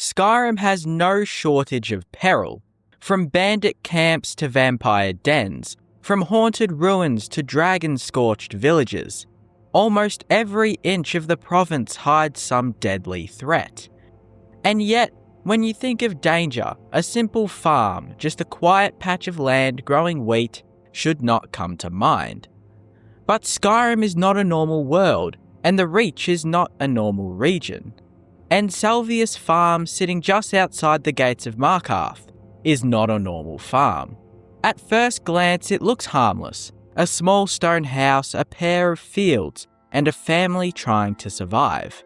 Skyrim has no shortage of peril, from bandit camps to vampire dens, from haunted ruins to dragon-scorched villages. Almost every inch of the province hides some deadly threat. And yet, when you think of danger, a simple farm, just a quiet patch of land growing wheat, should not come to mind. But Skyrim is not a normal world, and the Reach is not a normal region. And Salvius Farm, sitting just outside the gates of Markarth, is not a normal farm. At first glance, it looks harmless. A small stone house, a pair of fields, and a family trying to survive.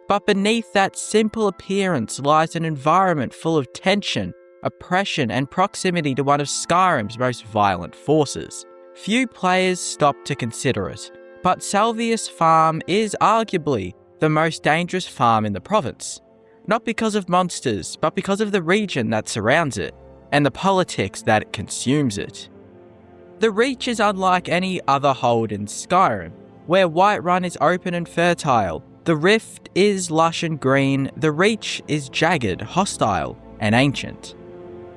But beneath that simple appearance lies an environment full of tension, oppression, and proximity to one of Skyrim's most violent forces. Few players stop to consider it, but Salvius Farm is arguably the most dangerous farm in the province. Not because of monsters, but because of the region that surrounds it, and the politics that it consumes it. The Reach is unlike any other hold in Skyrim, where Whiterun is open and fertile, the Rift is lush and green, the Reach is jagged, hostile, and ancient.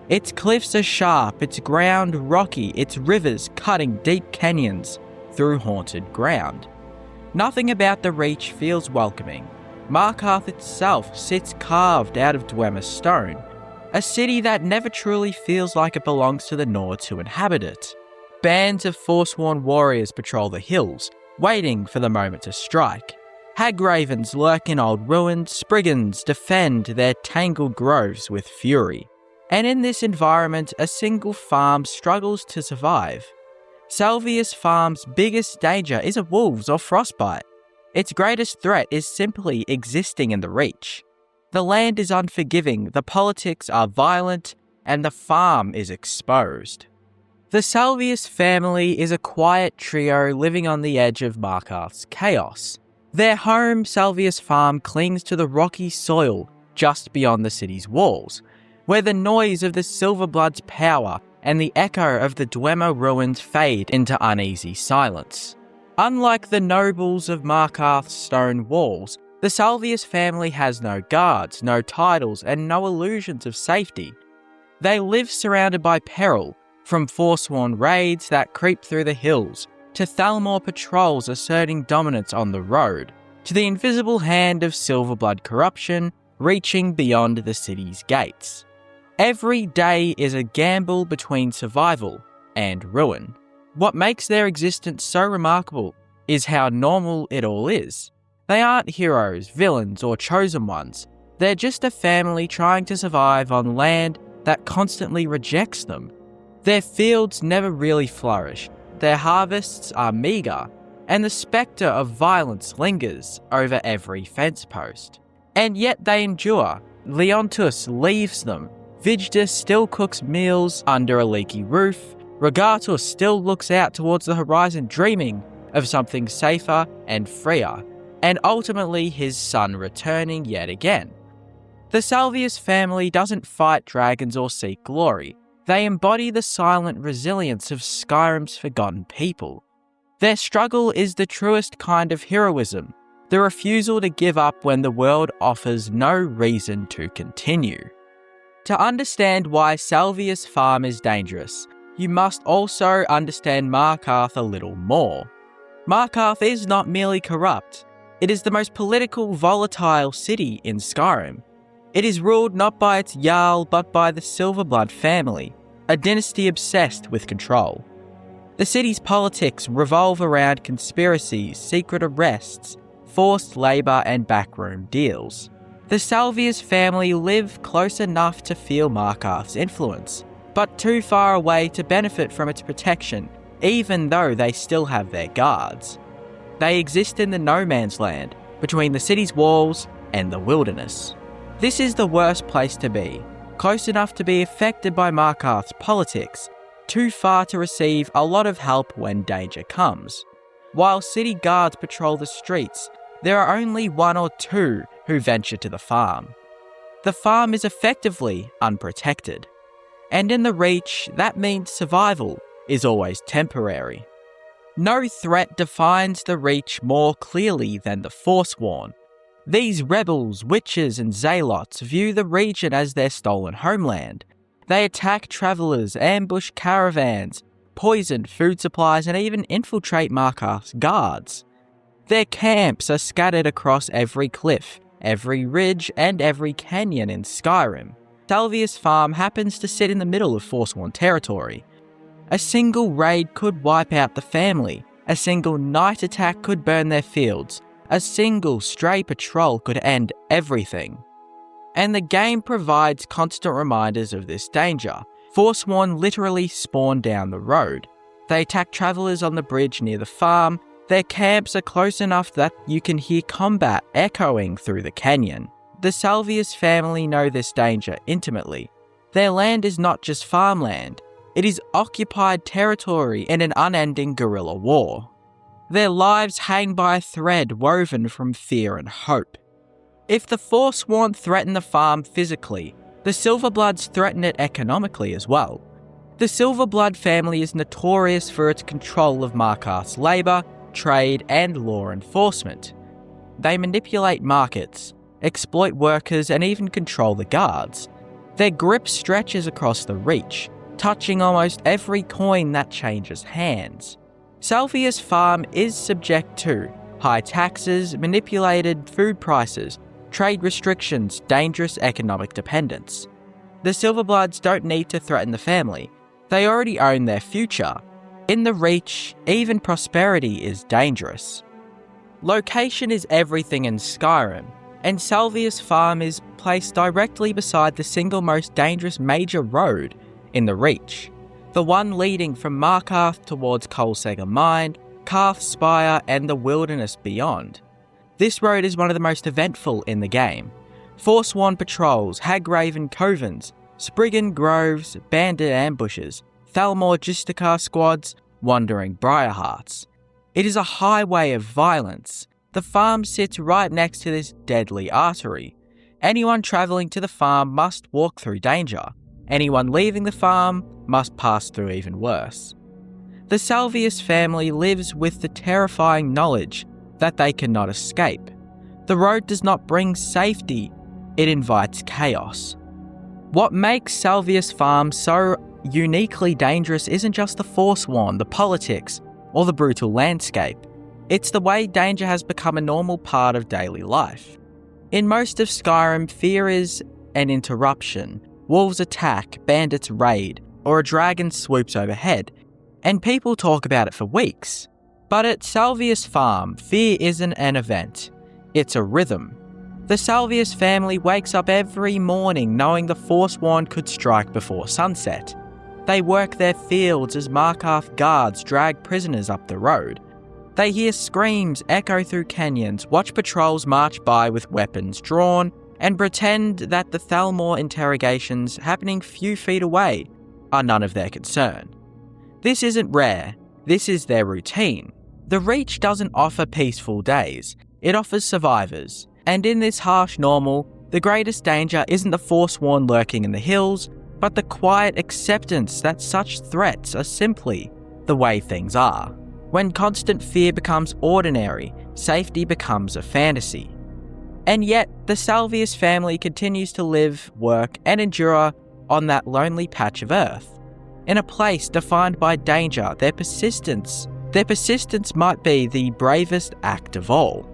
Its cliffs are sharp, its ground rocky, its rivers cutting deep canyons through haunted ground. Nothing about the Reach feels welcoming. Markarth itself sits carved out of Dwemer stone, a city that never truly feels like it belongs to the Nords who inhabit it. Bands of forsworn warriors patrol the hills, waiting for the moment to strike. Hagravens lurk in old ruins, Spriggans defend their tangled groves with fury. And in this environment, a single farm struggles to survive. Salvius Farm's biggest danger isn't wolves or frostbite. Its greatest threat is simply existing in the Reach. The land is unforgiving, the politics are violent, and the farm is exposed. The Salvius family is a quiet trio living on the edge of Markarth's chaos. Their home, Salvius Farm, clings to the rocky soil just beyond the city's walls, where the noise of the Silverblood's power and the echo of the Dwemer ruins fade into uneasy silence. Unlike the nobles of Markarth's stone walls, the Salvius family has no guards, no titles, and no illusions of safety. They live surrounded by peril, from forsworn raids that creep through the hills, to Thalmor patrols asserting dominance on the road, to the invisible hand of Silverblood corruption reaching beyond the city's gates. Every day is a gamble between survival and ruin. What makes their existence so remarkable is how normal it all is. They aren't heroes, villains, or chosen ones. They're just a family trying to survive on land that constantly rejects them. Their fields never really flourish, their harvests are meagre, and the spectre of violence lingers over every fence post. And yet they endure. Leontus leaves them. Vigdis still cooks meals under a leaky roof. Rogatus still looks out towards the horizon dreaming of something safer and freer, and ultimately his son returning yet again. The Salvius family doesn't fight dragons or seek glory. They embody the silent resilience of Skyrim's forgotten people. Their struggle is the truest kind of heroism, the refusal to give up when the world offers no reason to continue. To understand why Salvius Farm is dangerous, you must also understand Markarth a little more. Markarth is not merely corrupt, it is the most political, volatile city in Skyrim. It is ruled not by its Jarl but by the Silverblood family, a dynasty obsessed with control. The city's politics revolve around conspiracies, secret arrests, forced labour and backroom deals. The Salvius family live close enough to feel Markarth's influence, but too far away to benefit from its protection, even though they still have their guards. They exist in the no man's land, between the city's walls and the wilderness. This is the worst place to be, close enough to be affected by Markarth's politics, too far to receive a lot of help when danger comes. While city guards patrol the streets, there are only one or two who venture to the farm. The farm is effectively unprotected, and in the Reach, that means survival is always temporary. No threat defines the Reach more clearly than the Forsworn. These rebels, witches, and zealots view the region as their stolen homeland. They attack travelers, ambush caravans, poison food supplies, and even infiltrate Markarth's guards. Their camps are scattered across every cliff, every ridge, and every canyon in Skyrim. Salvius Farm happens to sit in the middle of Forsworn territory. A single raid could wipe out the family. A single night attack could burn their fields. A single stray patrol could end everything. And the game provides constant reminders of this danger. Forsworn literally spawn down the road. They attack travellers on the bridge near the farm. Their camps are close enough that you can hear combat echoing through the canyon. The Salvius family know this danger intimately. Their land is not just farmland. It is occupied territory in an unending guerrilla war. Their lives hang by a thread woven from fear and hope. If the Forsworn threaten the farm physically, the Silverbloods threaten it economically as well. The Silverblood family is notorious for its control of Markarth's labour, trade, and law enforcement. They manipulate markets, exploit workers, and even control the guards. Their grip stretches across the Reach, touching almost every coin that changes hands. Salvius Farm is subject to high taxes, manipulated food prices, trade restrictions, dangerous economic dependence. The Silverbloods don't need to threaten the family. They already own their future. In the Reach, even prosperity is dangerous. Location is everything in Skyrim, and Salvius Farm is placed directly beside the single most dangerous major road in the Reach, the one leading from Markarth towards Colseger Mine, Karth Spire, and the wilderness beyond. This road is one of the most eventful in the game. Forsworn patrols, Hagraven covens, Spriggan groves, bandit ambushes, Thalmor Justicar squads, wandering Briarhearts. It is a highway of violence. The farm sits right next to this deadly artery. Anyone travelling to the farm must walk through danger. Anyone leaving the farm must pass through even worse. The Salvius family lives with the terrifying knowledge that they cannot escape. The road does not bring safety, it invites chaos. What makes Salvius Farm so uniquely dangerous isn't just the Forsworn, the politics, or the brutal landscape. It's the way danger has become a normal part of daily life. In most of Skyrim, fear is an interruption. Wolves attack, bandits raid, or a dragon swoops overhead, and people talk about it for weeks. But at Salvius Farm, fear isn't an event, it's a rhythm. The Salvius family wakes up every morning knowing the Forsworn could strike before sunset. They work their fields as Markarth guards drag prisoners up the road. They hear screams echo through canyons, watch patrols march by with weapons drawn, and pretend that the Thalmor interrogations happening few feet away are none of their concern. This isn't rare, this is their routine. The Reach doesn't offer peaceful days, it offers survivors, and in this harsh normal, the greatest danger isn't the Forsworn lurking in the hills, but the quiet acceptance that such threats are simply the way things are. When constant fear becomes ordinary, safety becomes a fantasy. And yet, the Salvius family continues to live, work, and endure on that lonely patch of earth. In a place defined by danger, their persistence might be the bravest act of all.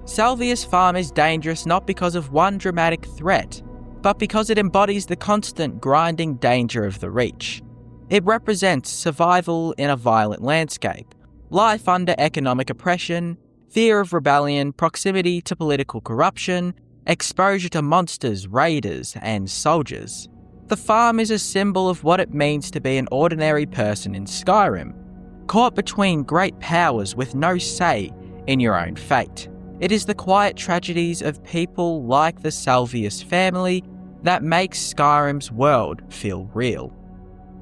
Salvius Farm is dangerous not because of one dramatic threat, but because it embodies the constant grinding danger of the Reach. It represents survival in a violent landscape, life under economic oppression, fear of rebellion, proximity to political corruption, exposure to monsters, raiders, and soldiers. The farm is a symbol of what it means to be an ordinary person in Skyrim, caught between great powers with no say in your own fate. It is the quiet tragedies of people like the Salvius family that makes Skyrim's world feel real.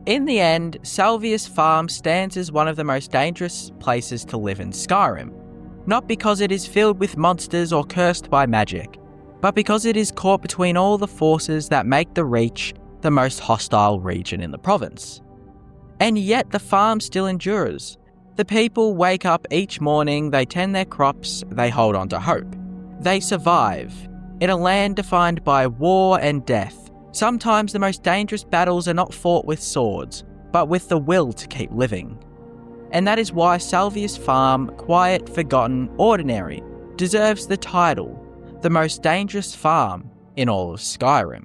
In the end, Salvius Farm stands as one of the most dangerous places to live in Skyrim, not because it is filled with monsters or cursed by magic, but because it is caught between all the forces that make the Reach the most hostile region in the province. And yet the farm still endures. The people wake up each morning, they tend their crops, they hold on to hope. They survive, in a land defined by war and death. Sometimes the most dangerous battles are not fought with swords, but with the will to keep living. And that is why Salvia's farm, quiet, forgotten, ordinary, deserves the title, the most dangerous farm in all of Skyrim.